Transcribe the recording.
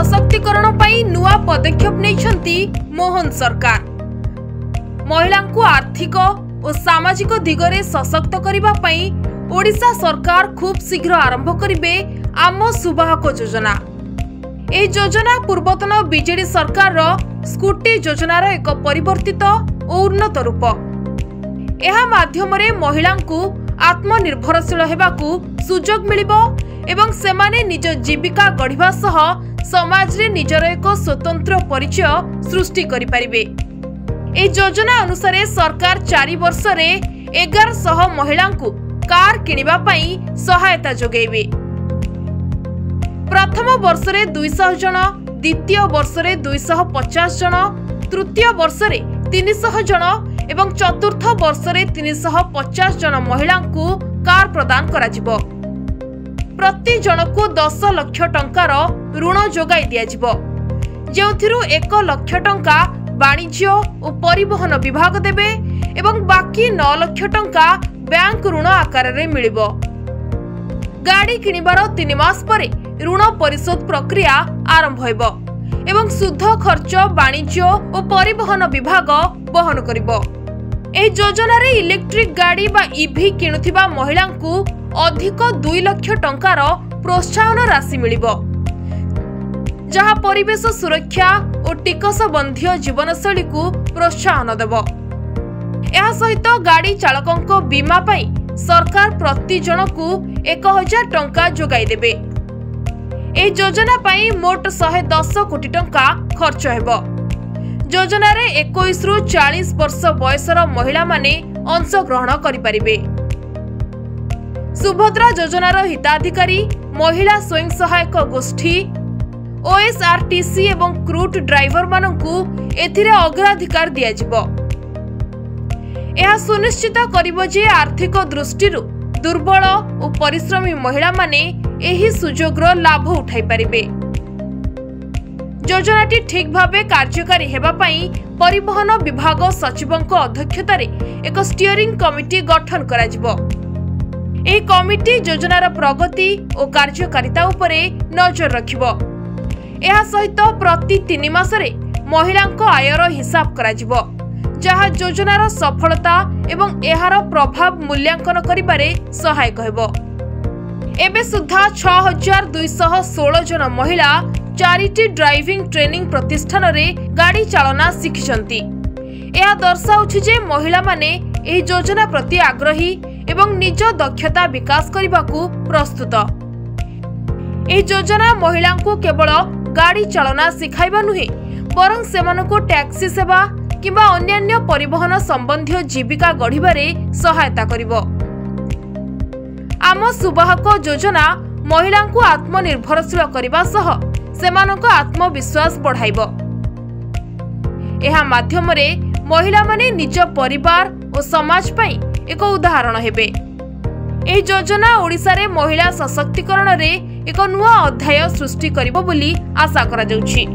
सशक्तिकरण पई नुआ पदक्षेप नेइछंती मोहन सरकार। महिला को आर्थिक और सामाजिक दिगरे सशक्त करिबा पई ओडिशा सरकार खूब शीघ्र आरंभ करिबे आम सुवाहक योजना। ए योजना पूर्वतन बीजेडी सरकार स्कूटी योजनार एक परिवर्तित और उन्नत रूप। एहा माध्यमरे महिला को आत्मनिर्भरशील हेबाकू सुजोग मिलिबो एवं सेमाने निज जीविका गढ़िबा सह समाज रे निजर एक स्वतंत्र परिचय सृष्टि करि परिबे। ए योजना अनुसार सरकार 4 वर्ष रे 1100 महिला को कार किनिबा पई सहायता जोगेबे। प्रथम वर्ष रे 200 जन, द्वितीय वर्ष रे 250 जन, तृतीय वर्ष रे 300 जन एवं चतुर्थ वर्ष रे 350 जन महिला को कार प्रदान करा जिवो। प्रति जन को 10 लाख टंकार ऋण जोगाई दिया जिवो, जेउथिरु 1 लाख टंका वाणिज्य और परिवहन विभाग देबे एवं बाकी 9 लाख टंका बैंक ऋण आकार रे मिलिबो। गाड़ी किनिबार 3 मास परे ऋण परिशोध प्रक्रिया आरंभ होइबो एवं शुद्ध खर्च वाणिज्य और परिवहन विभाग बहन करिबो। ए योजना रे इलेक्ट्रिक गाड़ी बा ईवी किनुथिबा महिला को अधिक 2 लाख टंकार प्रोत्साहन राशि मिलिबो, जहा परिवेश सुरक्षा और टिकस बंधीय जीवनशैली को प्रोत्साहन देबो। एहा सहित गाड़ी चालकों बीमा पई सरकार प्रति जन को 1000 टंका जोगाई देबे। ए योजना पई मोट 110 कोटी टंका खर्च हेबो। योजना रे 21 रु 40 वर्ष बयसर महिला माने अंश ग्रहण करि परिबे। सुभद्रा योजनार हिताधिकारी महिला स्वयं सहायक गोष्ठी, ओएसआरटीसी एवं क्रूट ड्राइवर मानकू एथिरे अग्राधिकार दिया जिवो। यह सुनिश्चित करिबो जे आर्थिक दृष्टिरु दुर्बल और परिश्रमी महिला माने एही सुजोगर लाभ उठाई परिबे। योजनाटी ठीक भावे कार्यकारी हेबा पई परिवहन विभाग सचिवंक अध्यक्षतार एक स्टीयरिंग कमिटी गठन करा जिवो। एही कमिटी योजनार प्रगति और कार्यकारिता उपरे नजर रखिबो। एहा सहित प्रति 3 मासरे महिलांक आयर हिसाब करा जिवो, जहा योजनार सफलता एवं एहार प्रभाव मूल्यांकन करिबारे सहायक हेबो। एबे सुद्धा 6216 जन महिला 4टी ड्राइविंग ट्रेनिंग प्रतिष्ठान रे गाड़ी चालना शिखिछंती। एहा दर्शाउछि जे महिला माने एही योजना प्रति आग्रही एवं निज दक्षता विकास करिबाकू प्रस्तुत। एही योजना महिला को केवल गाड़ी चालना सिखाइबा नुहे, बरं सेमानको टैक्सी सेवा किंबा अन्यान्य परिवहन संबंधी जीविका गढ़िबारे सहायता करिबो। आम सुवाहक योजना महिला को आत्मनिर्भरशील करिबा सह सेमानको आत्मविश्वास बढ़ाइबो। एहा माध्यमरे महिला माने निज परिवार और समाज पई एक उदाहरण हेबे। एही योजना ओडिसा रे महिला सशक्तिकरण रे एक नुआ अध्याय सृष्टि करिबो बोली आशा करा जाउछि।